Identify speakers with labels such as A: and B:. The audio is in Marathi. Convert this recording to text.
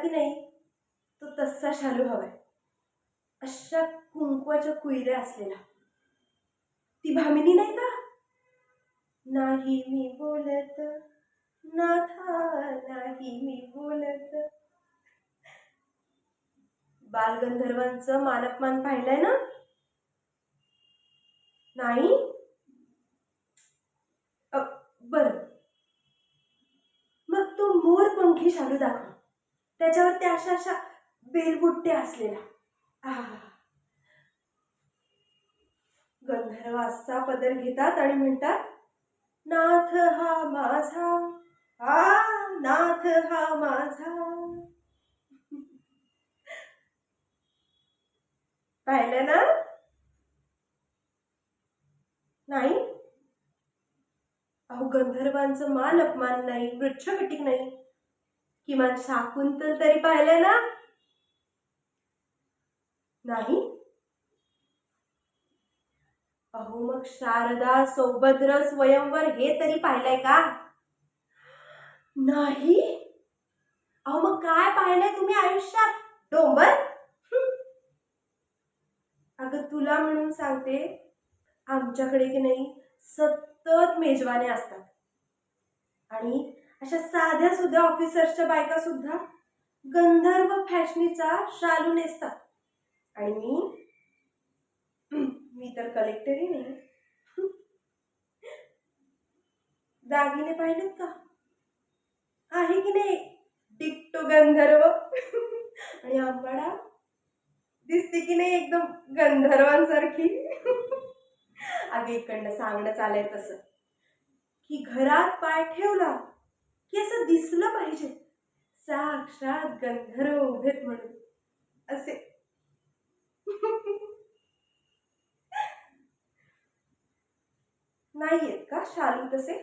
A: की नाही तो तसा शालू हवाय, अशा कुंकवाच्या कुयऱ्या असलेला. ती भामिनी नाही का, नाही मी बोलत नाथा, नाही मी बोलत. बालगंधर्वांचं मानपमान पाहिलंय ना? नाही? बर, मग तो मोरपंखी शालू दाखव, त्याच्यावर त्या अशा अशा बेलबुट्ट्या असलेला. आहा, गंधर्व असा पदर घेतात आणि म्हणतात, नाथ हा माझा, नाथ हा माझा. पाहिलं ना? नाही? अहो, गंधर्वांचं मान अपमान नाही, वृक्षकटिक नाही, किमान शाकुंतल तरी पाहिलंय ना? नाही? अहो, मग शारदा, सौभद्र, स्वयंवर हे तरी पाहिलंय का? नाही? अहो, मग काय पाहिलंय तुम्ही आयुष्यात? डोंबर? अगं, तुला म्हणून सांगते, आमच्याकडे की नाही सतत मेजवाने असतात. आणि अशा साध्या सुद्धा ऑफिसर्सच्या बायका सुद्धा गंधर्व फॅशनीचा शालू नेसतात. आणि मी तर कलेक्टरही नाही. दागिने पाहिलेत का? आहे की नाही डिक्टो गंधर्व. आणि आंबाडा दिसते की नाही एकदम गंधर्वांसारखी. अगं, इकडनं सांगणं चाललंय तसं की घरात पाय ठेवला की असं दिसलं पाहिजे साक्षात गंधर्व उभेत म्हणून असे. नाहीयेत का शालू तसे?